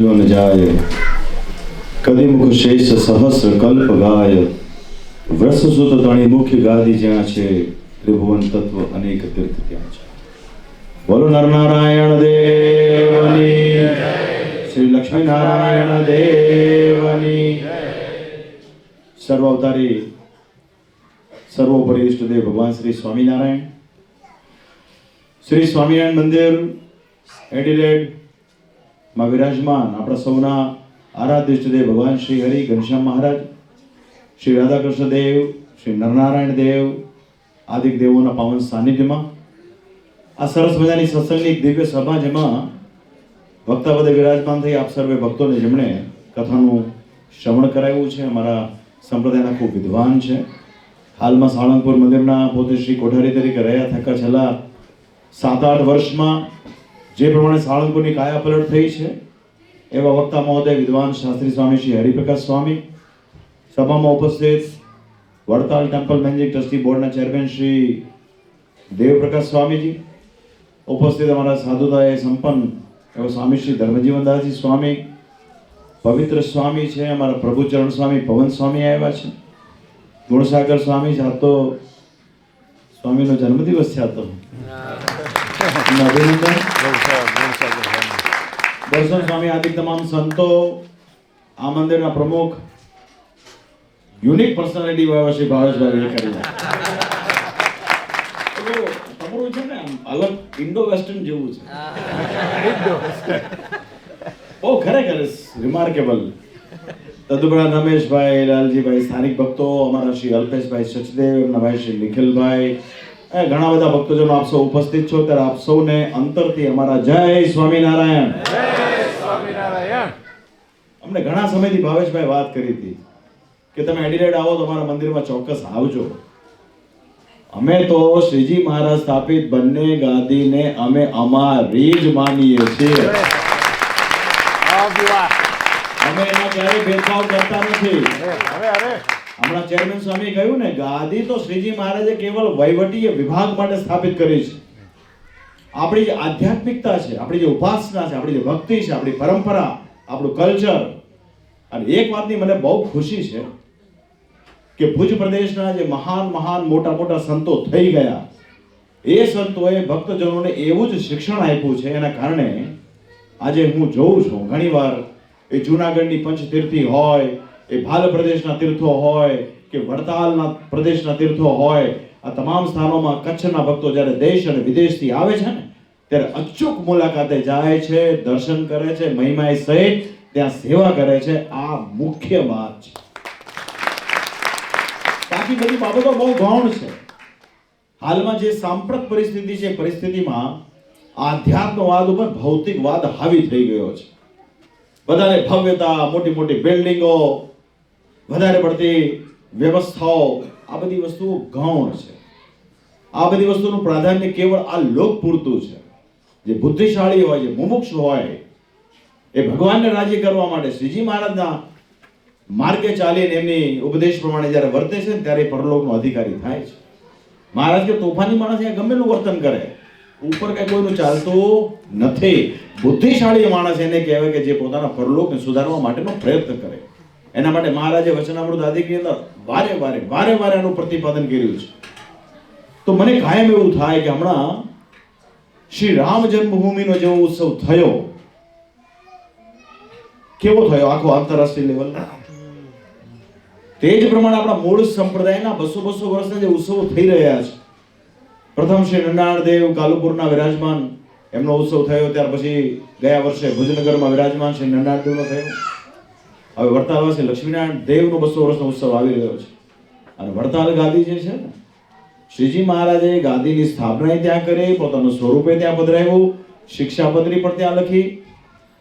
न जाय कदिमुख शेष सहस्र कल्प गाय व्रस सुत तणी मुख्य गादी ज्યાં છે ત્રિભુવન તત્વ અનેક તીર્થ ત્યાં છે. બોલો નરનારાયણ દેવની શ્રી લક્ષ્મી નારાયણ દેવની. સર્વ અવતારી સર્વોપરી ઇષ્ટદેવ ભગવાન શ્રી સ્વામિનારાયણ. શ્રી સ્વામિનારાયણ મંદિર એડિલેડ માં વિરાજમાન આપણા સૌના આરાધ્ય ઇષ્ટદેવ ભગવાન શ્રી હરિ ઘનશ્યામ મહારાજ, શ્રી રાધાકૃષ્ણ દેવ, શ્રી નરનારાયણ દેવ આદિક દેવોના પાવન સાનિધ્યમાં આ સરસ મજાની સત્સંગની દિવ્ય સભા, જેમાં વક્તાપદે વિરાજમાન થઈ આપ સર્વે ભક્તોને જેમણે કથાનું શ્રવણ કરાવ્યું છે, અમારા સંપ્રદાયના ખૂબ વિદ્વાન છે. હાલમાં સાળંગપુર મંદિરના પોતે શ્રી કોઠારી તરીકે રહ્યા થકા છેલ્લા 7-8 વર્ષમાં જે પ્રમાણે સાળંગપુરની કાયા પલટ થઈ છે એવા વક્તા મહોદય વિદ્વાન શાસ્ત્રી સ્વામી શ્રી હરિપ્રકાશ સ્વામી, સભામાં ઉપસ્થિત વડતાલ ટેમ્પલ મેનેજિંગ ટ્રસ્ટી બોર્ડના ચેરમેન શ્રી દેવપ્રકાશ સ્વામીજી, ઉપસ્થિત અમારા સાધુતાએ સંપન્ન એવા સ્વામી શ્રી ધર્મજીવનદાસજી સ્વામી, પવિત્ર સ્વામી છે અમારા પ્રભુચરણ સ્વામી પવન સ્વામી આવ્યા છે, ગુણસાગર સ્વામી છે. આ તો સ્વામીનો જન્મદિવસ છે. આ તો અભિનંદન. દર્શન સ્વામી આદિ તમામ સંતો, આ મંદિરના પ્રમુખ, યુનિક પર્સનાલિટી વાળા શ્રી ભાવેશભાઈ કરી તમારું છે ને અલગ ઇન્ડો વેસ્ટર્ન જેવું છે. ઓ ખરેખર રિમાર્કેબલ. તદુપરાંત રમેશભાઈ, લાલજીભાઈ, સ્થાનિક ભક્તો, અમારા શ્રી અલ્પેશભાઈ સચદેવ, એમના ભાઈ શ્રી નિખિલભાઈ, ઘણા બધા ભક્તજનો આપ સૌ ઉપસ્થિત છો, ત્યારે આપ સૌને અંતરથી અમારા જય સ્વામિનારાયણ. જય સ્વામિનારાયણ. અમને ઘણા સમયથી ભાવેશભાઈ વાત કરી હતી કે તમે એડિલેડ આવો તો અમારા મંદિરમાં ચોક્કસ આવજો. અમે તો શ્રીજી મહારાજ સ્થાપિત બંને ગાદીને અમે અમારી જ માનીએ છીએ. અમે એના ક્યારેય ભેદભાવ કરતા નથી. હમણાં ચેરમેન સ્વામી કહ્યું ને, ગાદી તો શ્રીજી મહારાજે કેવલ વહીવટીય વિભાગ માટે સ્થાપિત કરી છે. આપણી જે આધ્યાત્મિકતા છે, આપણી જે ઉપાસના છે, આપણી જે ભક્તિ છે, આપણી પરંપરા, આપણું કલ્ચર. અને એક વાતની મને બહુ ખુશી છે કે ભુજ પ્રદેશના જે મહાન મોટા સંતો થઈ ગયા, એ સંતોએ ભક્તજનોને એવું જ શિક્ષણ આપ્યું છે. એના કારણે આજે હું જોઉં છું ઘણીવાર એ જૂનાગઢની પંચતીર્થી હોય, એ ભાલ પ્રદેશના તીર્થો હોય કે વડતાલના પ્રદેશના તીર્થો હોય, આ તમામ સ્થાનોમાં કચ્છના ભક્તો જ્યારે દેશ અને વિદેશથી આવે છે ને, ત્યારે અચૂક મુલાકાતે જાય છે, દર્શન કરે છે, મહિમાએ સહિત ત્યાં સેવા કરે છે. આ મુખ્ય વાત છે. બાકી બધી બાબતો બહુ ગૌણ છે. હાલમાં જે સાંપ્રત પરિસ્થિતિ છે, પરિસ્થિતિમાં આધ્યાત્મવાદ ઉપર ભૌતિકવાદ હાવી થઈ ગયો છે. વધારે ભવ્યતા, મોટી બિલ્ડિંગો, વધારે પડતી વ્યવસ્થાઓ, આ બધી વસ્તુઓ ગૌણ છે. આ બધી વસ્તુનું પ્રાધાન્ય કેવળ આ લોક પૂરતું છે. જે બુદ્ધિશાળી હોય, જે મુમુક્ષ હોય, એ ભગવાનને રાજી કરવા માટે શ્રીજી મહારાજના માર્ગે ચાલીને એમની ઉપદેશ પ્રમાણે જ્યારે વર્તે છે ને, ત્યારે પરલોકનો અધિકારી થાય છે. મહારાજ કે તોફાની માણસ અહીંયા ગમેનું વર્તન કરે, ઉપર કઈ કોઈનું ચાલતું નથી. બુદ્ધિશાળી માણસ એને કહેવાય કે જે પોતાના પરલોકને સુધારવા માટેનો પ્રયત્ન કરે. એના માટે મહારાજે વચનામૃત આદિની અંદર વારે વારે એનું પ્રતિપાદન કર્યું છે. તો મને કાયમ એવું થાય કે હમણાં શ્રી રામ જન્મભૂમિનો જેવો ઉત્સવ થયો, કેવો થયો આખો આંતરરાષ્ટ્રીય લેવલ, તે જ પ્રમાણે આપણા મૂળ સંપ્રદાયના 200 વર્ષના જે ઉત્સવો થઈ રહ્યા છે. પ્રથમ શ્રી નરનારાયણ દેવ કાલુપુરના વિરાજમાન, એમનો ઉત્સવ થયો. ત્યાર પછી ગયા વર્ષે ભુજનગરમાં વિરાજમાન શ્રી નરનારાયણ દેવનો થયો. હવે વડતાલવાસી લક્ષ્મીનારાયણ દેવનો 200 વર્ષનો ઉત્સવ આવી રહ્યો છે. અને વડતાલ ગાદી જે છે ને, શ્રીજી મહારાજે ગાદીની સ્થાપના ત્યાં કરી, પોતાનું સ્વરૂપે ત્યાં પધરાવ્યું, શિક્ષાપત્રી પણ ત્યાં લખી.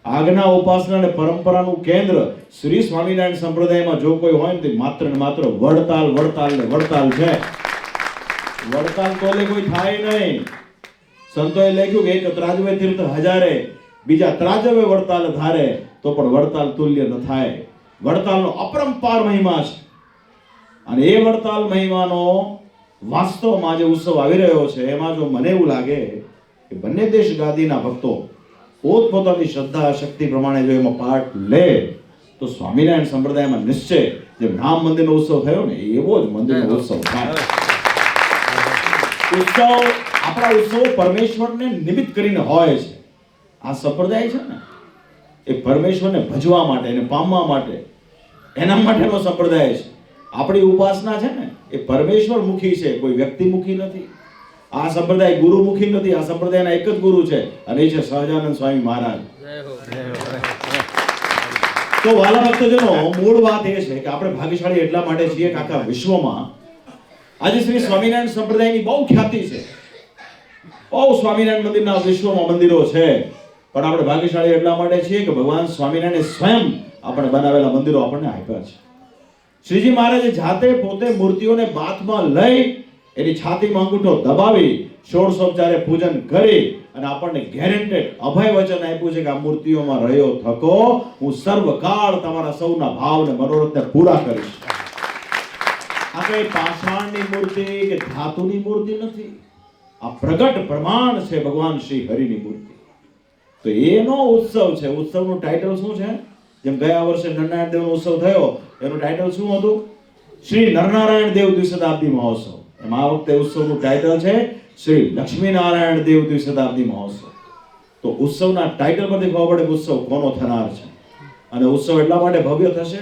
આજ્ઞા, ઉપાસના અને પરંપરાનું કેન્દ્ર શ્રી સ્વામિનારાયણ સંપ્રદાયમાં જો કોઈ હોય ને, તે માત્ર ને માત્ર વડતાલ છે. વડતાલ તોલે કોઈ થાય નહીં. સંતોએ લખ્યું કે એક ત્રાજવે તીર્થ હજારે, બીજા ત્રાજવે વડતાલ ધારે, તો પણ વડતાલ તુલ્ય ન થાય. વડતાલનો અપરંપાર મહિમા છે. અને એ વડતાલ મહિમાનો વાસ્તવમાં જે ઉત્સવ આવી રહ્યો છે, એમાં જો મને એવું લાગે કે બંને દેશ ગાદીના ભક્તો પોતપોતાની શ્રદ્ધા શક્તિ પ્રમાણે જો એમાં પાઠ લે તો સ્વામિનારાયણ સંપ્રદાયમાં નિશ્ચય જેમ રામ મંદિરનો ઉત્સવ થયો ને એવો જ મંદિરનો ઉત્સવ થાય. આપણા ઉત્સવો પરમેશ્વરને નિમિત્ત કરીને હોય છે. આ સંપ્રદાય છે ને એ પરમેશ્વરને ભજવા માટે એને પામવા માટે એના માટેનો સંપ્રદાય છે. આપણી ઉપાસના છે ને એ પરમેશ્વર મુખી છે, કોઈ વ્યક્તિ મુખી નથી. આ સંપ્રદાય ગુરુ મુખી નથી. આ સંપ્રદાયના એક જ ગુરુ છે અને એ છે સહજાનંદ સ્વામી મહારાજ. તો વાલા ભક્તજનો, મૂળ વાત એ છે કે આપણે ભાગ્યશાળી એટલા માટે છીએ કે આખા વિશ્વમાં આજે શ્રી સ્વામિનારાયણ સંપ્રદાયની બહુ ખ્યાતિ છે. બહુ સ્વામિનારાયણ મંદિરના વિશ્વમાં મંદિરો છે, પણ આપણે ભાગ્યશાળી એટલા માટે છીએ કે ભગવાન સ્વામિનારાયણે સ્વયં આપણે બનાવેલા મંદિરો આપણને આપ્યા છે. શ્રીજી મહારાજે જાતે પોતે મૂર્તિઓને બાથમાં લઈ એની છાતીમાં અંગૂઠો દબાવી ષોડશોપચારે પૂજન કરી અને આપણને ગેરંટેડ અભય વચન આપ્યું છે કે આ મૂર્તિઓમાં રહ્યો થકો હું સર્વકાળ તમારા સૌના ભાવને મનોરથને પૂરા કરીશ. આ કઈ પાષાણની મૂર્તિ કે ધાતુની મૂર્તિ નથી. આ પ્રગટ પ્રમાણ છે ભગવાન શ્રી હરિની મૂર્તિ. તો એનો ઉત્સવ છે. ઉત્સવનું ટાઇટલ શું છે? જેમ ગયા વર્ષે નરનારાયણ દેવનો ઉત્સવ થયો, એનું ટાઇટલ શું હતું? શ્રી નરનારાયણ દેવ દ્વિશતાબ્દી મહોત્સવ. એમાં આ વખતે ઉત્સવનું ટાઇટલ છે શ્રી લક્ષ્મીનારાયણ દેવ દ્વિશતાબ્દી મહોત્સવ. તો ઉત્સવના ટાઇટલ પરથી ખબર પડે કે ઉત્સવ કોનો થનાર છે. અને ઉત્સવ એટલા માટે ભવ્ય થશે.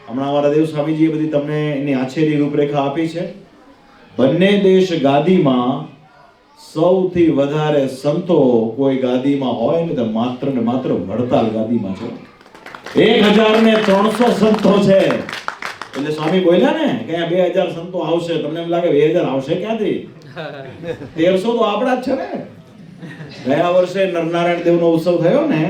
હમણાં અમારા દેવ સ્વામીજીએ બધી તમને એની આછેરી રૂપરેખા આપી છે. બંને દેશ ગાદીમાં સૌથી વધારે સંતો કોઈ ગાદીમાં હોય ને તો માત્ર ને માત્ર વડતાલ ગાદીમાં છે. 1300 સંતો છે. એટલે સ્વામી બોલ્યા ને કે અહીંયા 2000 સંતો આવશે. તમને એમ લાગે 2000 આવશે ક્યાંથી? 1300 તો આપણા જ છે ને. ગયા વર્ષે નરનારાયણ દેવનો ઉત્સવ થયો ને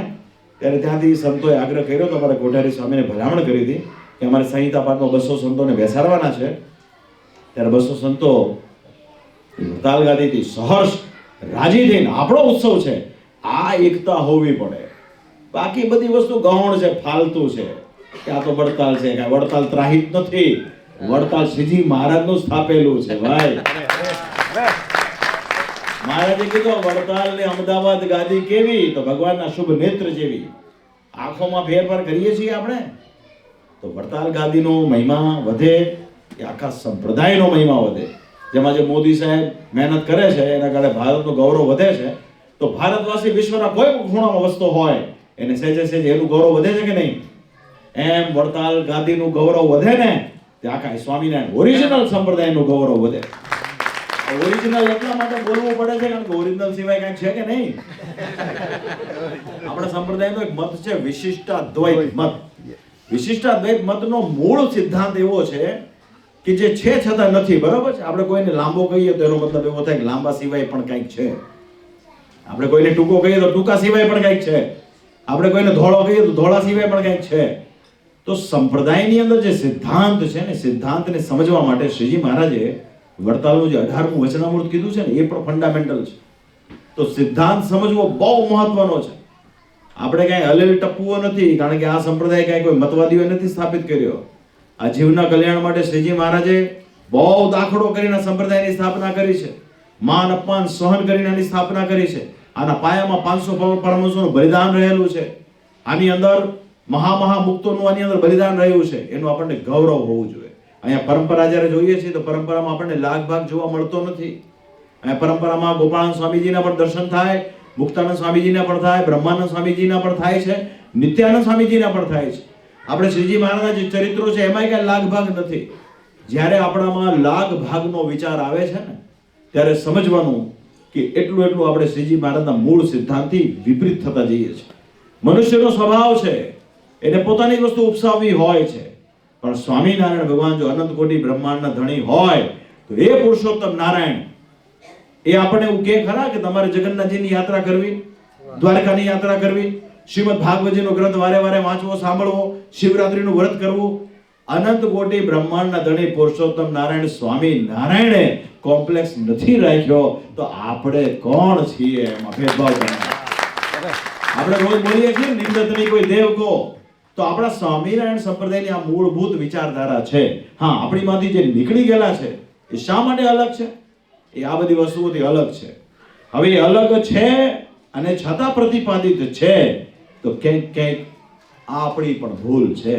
ત્યારે ત્યાંથી સંતોએ આગ્રહ કર્યો તો અમારા કોઠારી સ્વામીને ભલામણ કરી હતી કે અમારે સંહિતા પાઠમાં 200 સંતોને બેસાડવાના છે. ત્યારે 200 સંતો વડતાલ ગાદીથી સહર્ષ રાજી થઈને આપણો ઉત્સવ છે, આ એકતા હોવી પડે. બાકી બધી વસ્તુ ગૌણ છે, ફાલતુ છે. કે આ તો વડતાલ છે, કે વડતાલ ત્રાહિત નથી. વડતાલ શ્રીજી મહારાજનું સ્થાપેલું છે ભાઈ. મહારાજે કીધું વડતાલ ને અમદાવાદ ગાદી કેવી? તો ભગવાનના શુભ નેત્ર જેવી. આંખોમાં ફેરફાર કરીએ છીએ આપણે. તો વડતાલ ગાદીનો મહિમા વધે એ આખા સંપ્રદાયનો મહિમા વધે. જેમાં જે મોદી સાહેબ મહેનત કરે છે એના કારણે ભારતનું ગૌરવ વધે છે. તો ભારતવાસી વિશ્વના કોઈ ખૂણામાં વસતો હોય એને સહેજે સહેજે એનું ગૌરવ વધે છે કે નહીં? એમ વડતાલ ગાદીનું ગૌરવ વધે ને તે આખા સ્વામિનારાયણ ઓરિજિનલ સંપ્રદાયનું ગૌરવ વધે. ઓરિજિનલ એટલા માટે બોલવું પડે છે કારણ કે ઓરિજિનલ સિવાય કાંઈ છે કે નહીં? આપણા સંપ્રદાયનો એક મત છે વિશિષ્ટાદ્વૈત મત. વિશિષ્ટાદ્વૈત મતનો મૂળ સિદ્ધાંત એવો છે કે જે છે છતાં નથી. બરાબર છે? આપણે કોઈને લાંબો કહીએ તો એનો મતલબ એવો થાય કે લાંબા સિવાય પણ કંઈક છે. આપણે કોઈને ટૂંકો કહીએ તો ટૂંકા સિવાય પણ કંઈક છે. આપણે કોઈને ધોળો કહીએ તો ધોળા સિવાય પણ કંઈક છે. તો સંપ્રદાયની અંદર જે સિદ્ધાંત છે ને, સિદ્ધાંતને સમજવા માટે શ્રીજી મહારાજે વડતાલનું જે 18મું વચનામૃત કીધું છે ને એ પણ ફંડામેન્ટલ છે. તો સિદ્ધાંત સમજવો બહુ મહત્વનો છે. આપણે કાંઈ હલેલ ટપવો નથી, કારણ કે આ સંપ્રદાય કાંઈ કોઈ મતવાદીઓ નથી સ્થાપિત કર્યો. આ જીવના કલ્યાણ માટે શ્રીજી મહારાજે બહુ દાખલો કરીને સંપ્રદાયની સ્થાપના કરી છે. માન અપમાન સહન કરીને આની સ્થાપના કરી છે. આના પાયામાં 500 પરમહંસોનું બલિદાન રહેલું છે. આની અંદર મહા મુક્તોનું આની અંદર બલિદાન રહ્યું છે. એનું આપણને ગૌરવ હોવું જોઈએ. અહીંયા પરંપરા જ્યારે જોઈએ છીએ તો પરંપરામાં આપણને લાગ ભાગ જોવા મળતો નથી. અહીંયા પરંપરામાં ગોપાળાનંદ સ્વામીજીના પણ દર્શન થાય, મુક્તાનંદ સ્વામીજીના પણ થાય, બ્રહ્માનંદ સ્વામીજીના પણ થાય છે, નિત્યાનંદ સ્વામીજીના પણ થાય છે. આપણે શ્રીજી મહારાજના જે ચરિત્રો છે એમાં કઈ લાગ ભાગ નથી. જ્યારે આપણામાં લાગ ભાગનો વિચાર આવે છે ને ત્યારે સમજવાનું કે એટલું આપણે શ્રીજી મહારાજના મૂળ સિદ્ધાંતથી વિપરીત થતા જઈએ છીએ. મનુષ્યનો સ્વભાવ છે એને પોતાની વસ્તુ ઉપસાવવી હોય છે, પણ સ્વામિનારાયણ ભગવાન જો અનંત કોટી બ્રહ્માંડના ધણી હોય તો એ પુરુષોત્તમ નારાયણ એ આપણે એવું કે ખરા કે તમારે જગન્નાથજીની યાત્રા કરવી, દ્વારકાની યાત્રા કરવી, શ્રીમદ ભાગવતજીનો ગ્રંથ વારે વારે વાંચવો, સાંભળવો, શિવરાત્રીનું વ્રત કરવું? અનંત કોટી બ્રહ્માંડના ધણી પુરુષોત્તમ નારાયણ સ્વામી નારાયણે કોમ્પ્લેક્સ નથી રાખ્યો તો આપણે કોણ છીએ? એમાં ભેદભાવ આપણે રોજ બોલીએ છીએ નિંદતની કોઈ દેવ કો, તો આપણા સ્વામિનારાયણ સંપ્રદાયની આ મૂળભૂત વિચારધારા છે. હા, આપણીમાંથી જે નીકળી ગયેલા છે એ શા માટે અલગ છે? એ આ બધી વસ્તુઓથી અલગ છે. હવે એ અલગ છે અને છતાં પ્રતિપાદિત છે, તો ક્યાંક આ આપણી પણ ભૂલ છે.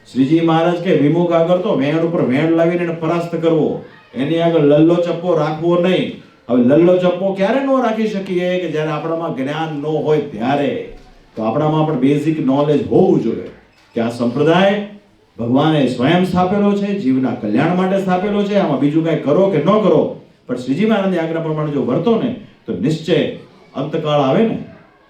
શ્રીજી મહારાજ કે વિમુખ આગળ તો વેણ ઉપર વેણ લાવીને એને પરાસ્ત કરવો, એની આગળ લલ્લો ચપ્પો રાખવો નહીં. હવે લલ્લો ચપ્પો ક્યારે ન રાખી શકીએ કે જ્યારે આપણામાં જ્ઞાન ન હોય ત્યારે. તો આપણામાં પણ બેઝિક નોલેજ હોવું જોઈએ કે આ સંપ્રદાય ભગવાને સ્વયં સ્થાપેલો છે, જીવના કલ્યાણ માટે સ્થાપેલો છે. આમાં બીજું કઈ કરો કે ન કરો, પણ શ્રીજી મહારાજની આજ્ઞા પ્રમાણે જો વર્તો ને તો નિશ્ચય અંતકાળ આવે ને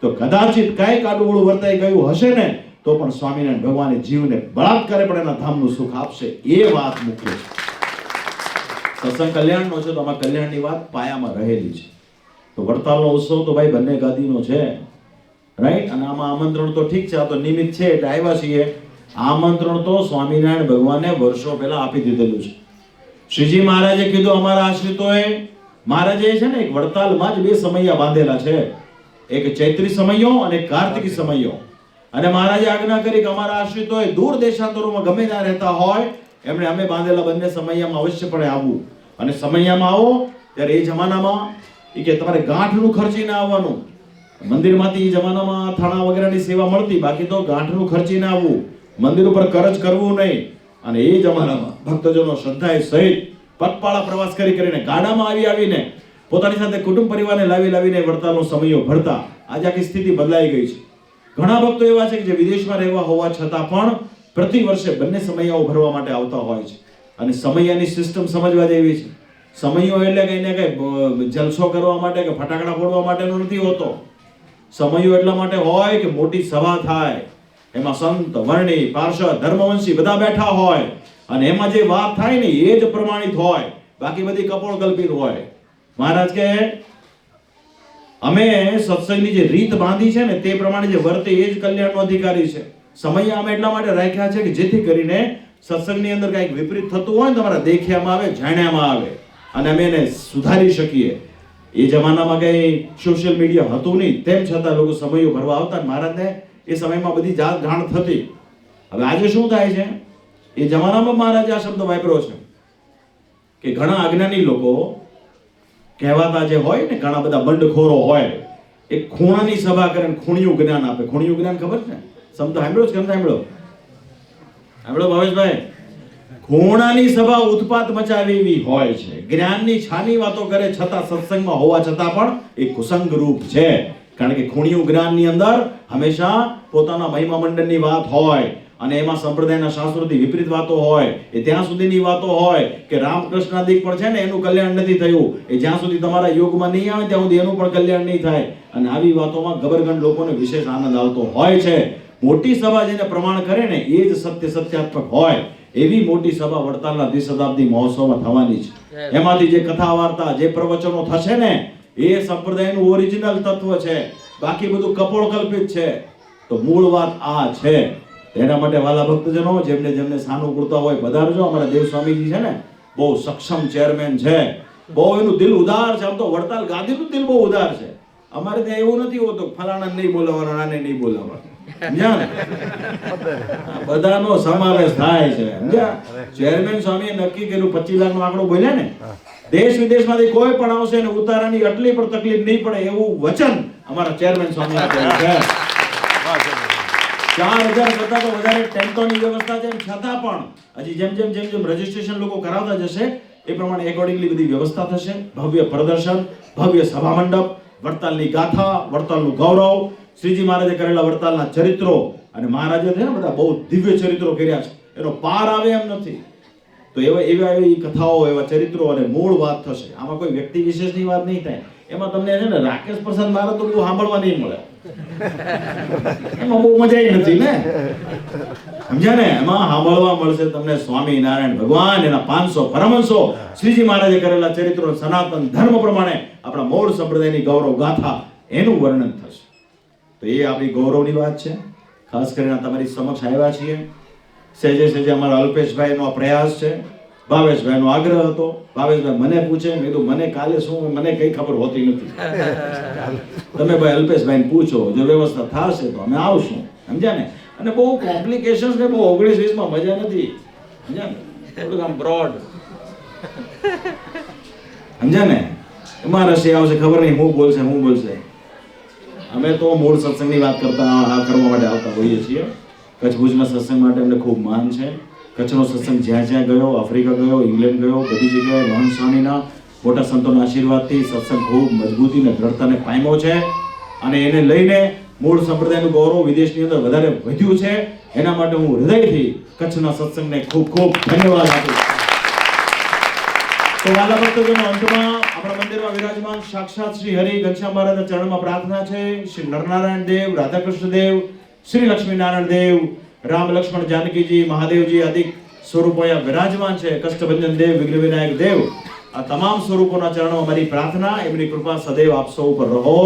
તો કદાચિત કઈક આડું વર્તાઈ ગયું હશે ને તો પણ સ્વામિનારાયણ ભગવાને જીવને બળાત્કારે પણ એના ધામનું સુખ આપશે. એ વાત મુખ્ય છે. સત્સંગ કલ્યાણનો છે તો આમાં કલ્યાણની વાત પાયામાં રહેલી છે. તો વડતાલનો ઉત્સવ તો ભાઈ બંને ગાદીનો છે, રાઈટ. અને આમાં આમંત્રણ તો ઠીક છે, આ તો નિમિત્ત છે એટલે આવ્યા છીએ. આમંત્રણ તો સ્વામિનારાયણ ભગવાને વર્ષો પહેલા આપી દીધેલું છે. શ્રીજી મહારાજે કીધું અમારા આશ્રિતોએ, મહારાજે છે ને એક વડતાલમાં જ બે સમૈયા બાંધેલા છે, એક ચૈત્રી સમૈયો અને કાર્તિકી સમૈયો. અને મહારાજે આજ્ઞા કરી કે અમારા આશ્રિતોએ દૂર દેશાંતરોમાં ગમે ત્યાં રહેતા હોય એમણે અમે બાંધેલા બંને સમૈયામાં અવશ્યપણે આવવું. અને સમૈયામાં આવો ત્યારે એ જમાનામાં એ કે તમારે ગાંઠનું ખર્ચીને આવવાનું. મંદિરમાંથી એ જમાનામાં થાણા વગેરેની સેવા મળતી, બાકી તો ગાંઠનું ખર્ચીને આવવું, મંદિર ઉપર કરજ કરવું નહીં. અને એ જમાનામાં ભક્તજનો શ્રદ્ધાએ સહિત પગપાળા પ્રવાસ કરીને ગાડામાં આવીને પોતાની સાથે કુટુંબ પરિવારને લાવીને વડતાલનો સમયો ભરતા. આજે આખી સ્થિતિ બદલાઈ ગઈ છે. ઘણા ભક્તો એવા છે કે જે વિદેશમાં રહેવા હોવા છતાં પણ પ્રતિ વર્ષે બંને સમૈયાઓ ભરવા માટે આવતા હોય છે. અને સમૈયાની સિસ્ટમ સમજવા જેવી છે. સમૈયો એટલે કઈ જલસો કરવા માટે કે ફટાકડા ફોડવા માટેનો નથી હોતો. સમૈયો એટલા માટે હોય કે મોટી સભા થાય, એમાં સંત, વર્ણી, પાર્ષદ, ધર્મવંશી બધા બેઠા હોય અને એમાં જે વાત થાય ને એ જ પ્રમાણિત હોય, બાકી બધી કપોળ કલ્પિત હોય. મહારાજ કે અમે સત્સંગની જે રીત બાંધી છે ને તે પ્રમાણે જે વર્તે એ જ કલ્યાણનો અધિકારી છે. સમય અમે એટલા માટે રાખ્યા છે કે જેથી કરીને સત્સંગની અંદર કંઈક વિપરીત થતું હોય ને તમારા દેખ્યામાં આવે, જાણ્યામાં આવે અને અમે એને સુધારી શકીએ. એ જમાનામાં કઈ સોશિયલ મીડિયા હતું નહીં, તેમ છતાં લોકો સમયો ભરવા આવતા. મહારાજને એ સમયમાં બધી જાત જાણ થતી. હવે આજે શું થાય છે, એ જમાનામાં મહારાજે આ શબ્દ વાપર્યો છે કે ઘણા અજ્ઞાની લોકો કહેવાતા જે હોય ને, ઘણા બધા બંડખોરો હોય, એ ખૂણાની સભા કરે ને ખૂણિયું જ્ઞાન આપે. ખૂણિયું જ્ઞાન ખબર છે ને? શબ્દ સાંભળ્યો છે? કેમ સાંભળ્યો ભાવેશભાઈ? ખૂણાની સભા ઉત્પાત મચાવી એવી હોય છે, જ્ઞાનની છાની વાતો કરે છતાં સત્સંગમાં હોવા છતાં પણ એ કુસંગ રૂપ છે. કારણ કે ખૂણિયું જ્ઞાનની અંદર હંમેશા પોતાના મહિમા મંડળની વાત હોય અને એમાં સંપ્રદાયના શાસ્ત્રોથી વિપરીત વાતો હોય. એ ત્યાં સુધીની વાતો હોય કે રામકૃષ્ણાદિક પણ છે ને એનું કલ્યાણ નથી થયું, એ જ્યાં સુધી તમારા યોગમાં નહીં આવે ત્યાં સુધી એનું પણ કલ્યાણ નહીં થાય. અને આવી વાતોમાં ગબરગંડ લોકોને વિશેષ આનંદ આવતો હોય છે. મોટી સભા જેને પ્રમાણ કરે ને એ જ સત્યાત્મક હોય. એવી મોટી સભા વડતાલના દ્વિશતાબ્દી મહોત્સવમાં થવાની છે. એમાંથી જે કથા વાર્તા, જે પ્રવચનો થશે ને એ સંપ્રદાયનું ઓરિજિનલ તત્વ છે, બાકી બધું કપોળ કલ્પિત છે. તો મૂળ વાત આ છે. એના માટે વાલા ભક્તજનો, જેમને સાનુકૂળતા હોય પધારજો. અમારા દેવ સ્વામીજી છે ને બહુ સક્ષમ ચેરમેન છે, બહુ એનું દિલ ઉદાર છે. આમ તો વડતાલ ગાદીનું દિલ બહુ ઉદાર છે. અમારે ત્યાં એવું નથી હોતું ફલાણા નહીં બોલાવવાનું, આને નહીં બોલાવવાનું, સમજ્યા ને? બધાનો સમાવેશ થાય છે, સમજ્યા? ચેરમેન સ્વામીએ નક્કી કર્યું 25 લાખનો આંકડો બોલ્યા ને, દેશ વિદેશમાંથી કોઈ પણ આવશે ને ઉતારાની આટલી પણ તકલીફ નહીં પડે એવું વચન અમારા ચેરમેન સ્વામી આપેલું છે. 4000 કરતા તો વધારે ટેન્ટોની વ્યવસ્થા છે, છતાં પણ હજી જેમ રજીસ્ટ્રેશન લોકો કરાવતા જશે એ પ્રમાણે એકોર્ડિંગલી બધી વ્યવસ્થા થશે. ભવ્ય પ્રદર્શન, ભવ્ય સભા મંડપ, વડતાલની ગાથા, વડતાલનું ગૌરવ, શ્રીજી મહારાજે કરેલા વડતાલના ચરિત્રો. અને મહારાજે છે ને બધા બહુ દિવ્ય ચરિત્રો કર્યા છે, એનો પાર આવે એમ નથી. તો એવી કથાઓ, એવા ચરિત્રો અને મૂળ વાત થશે. આમાં કોઈ વ્યક્તિ વિશેષની વાત નહીં થાય. એમાં તમને છે ને રાકેશ પ્રસાદ મહારાજ તો બહુ સાંભળવા નહીં મળે, એમાં બહુ મજા નથી ને, સમજ્યા ને? એમાં સાંભળવા મળશે તમને સ્વામિનારાયણ ભગવાન, એના 500 પરમહંસો, શ્રીજી મહારાજે કરેલા ચરિત્રો, સનાતન ધર્મ પ્રમાણે આપણા મૂળ સંપ્રદાયની ગૌરવ ગાથા, એનું વર્ણન થશે. તો એ આપણી ગૌરવની વાત છે. ખાસ કરીને તમારી સમક્ષ આવ્યા છીએ. સહેજે અમારા અલ્પેશભાઈનો આ પ્રયાસ છે, ભાવેશભાઈનો આગ્રહ હતો. ભાવેશભાઈ મને પૂછે, મેં કીધું મને કાલે શું, મને કઈ ખબર હોતી નથી, તમે ભાઈ અલ્પેશભાઈને પૂછો, જો વ્યવસ્થા થશે તો અમે આવશું, સમજ્યા ને? અને બહુ કોમ્પ્લિકેશન્સ ને બહુ 19-20 મજા નથી, સમજ્યા ને? થોડુંક આમ બ્રોડ, સમજ્યા ને? એમાં રસી આવશે, ખબર નહીં હું બોલશે. અમે તો મૂળ સત્સંગની વાત કરવા માટે આવતા હોઈએ છીએ. કચ્છ ભુજના સત્સંગ માટે અમને ખૂબ માન છે. કચ્છનો સત્સંગ જ્યાં જ્યાં ગયો, આફ્રિકા ગયો, ઇંગ્લેન્ડ ગયો, બધી જગ્યાએ મહાન સ્વામીના મોટા સંતોના આશીર્વાદથી સત્સંગ ખૂબ મજબૂતી અને દ્રઢતાને પામ્યો છે. અને એને લઈને મૂળ સંપ્રદાયનું ગૌરવ વિદેશની અંદર વધારે વધ્યું છે. એના માટે હું હૃદયથી કચ્છના સત્સંગને ખૂબ ખૂબ ધન્યવાદ આપું. તો વાલા ભક્તોનો અંતમાં આપણા મંદિરમાં વિરાજમાન સાક્ષાત શ્રી હરિ ઘનશ્યામ મહારાજના ચરણમાં પ્રાર્થના છે. શ્રી નરનારાયણ દેવ, રાધાકૃષ્ણ દેવ, શ્રી લક્ષ્મીનારાયણ દેવ, રામ લક્ષ્મણ જાનકીજી, મહાદેવજી આદિ સ્વરૂપો અહીંયા વિરાજમાન છે. કષ્ટભંજન દેવ, વિઘ્ન વિનાયક દેવ, આ તમામ સ્વરૂપોના ચરણોમાં મારી પ્રાર્થના, એમની કૃપા સદૈવ આપ સૌ ઉપર રહો.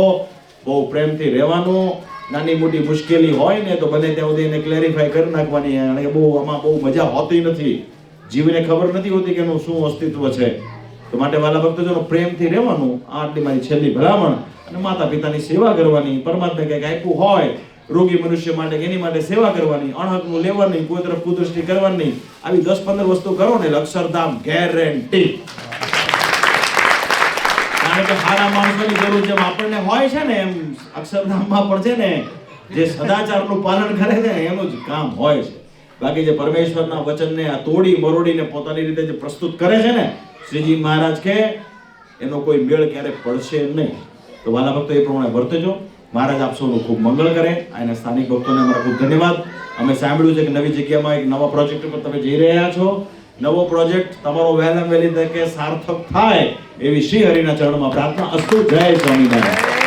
બહુ પ્રેમથી રહેવાનું. નાની મોટી મુશ્કેલી હોય ને તો બને ત્યાં સુધી એને ક્લેરિફાઈ કરી નાખવાની. અને આમાં બહુ મજા હોતી નથી. જીવને ખબર નથી હોતી કે એનું શું અસ્તિત્વ છે. તો માટે વાલા ભક્તોનો પ્રેમથી રહેવાનું. આ આટલી મારી છેલ્લી ભલામણ. અને માતા પિતાની સેવા કરવાની. પરમાત્મા કંઈક આપ્યું હોય રોગી મનુષ્ય માટે એની માટે સેવા કરવાની. અણહકનું લેવાની, કોઈ તરફ કુદૃષ્ટિ કરવાની. આવી 10-15 વસ્તુ કરો ને અક્ષરધામ ગેરંટી. કારણ કે સારા માણસોની જરૂર જેમ આપણને હોય છે ને એમ અક્ષરધામમાં પણ છે ને જે સદાચારનું પાલન કરે છે ને એનું જ કામ હોય છે. બાકી જે પરમેશ્વરના વચનને આ તોડી મરોડીને પોતાની રીતે જે પ્રસ્તુત કરે છે ને શ્રીજી મહારાજ કે એનો કોઈ મેળ ક્યારે પડશે નહીં. તો વાલા ભક્તો એ પ્રમાણે વર્તજો. મહારાજ આપ સૌનું ખૂબ મંગળ કરે. આના સ્થાનિક ભક્તોને અમારા ખૂબ ધન્યવાદ. અમે સાંભળ્યું છે કે નવી જગ્યામાં એક નવા પ્રોજેક્ટ ઉપર તમે જઈ રહ્યા છો. નવો પ્રોજેક્ટ તમારો વહેલામાં વહેલી તકે સાર્થક થાય એવી શ્રી હરિના ચરણમાં પ્રાર્થના. અસ્તુ. જય સ્વામિનારાયણ.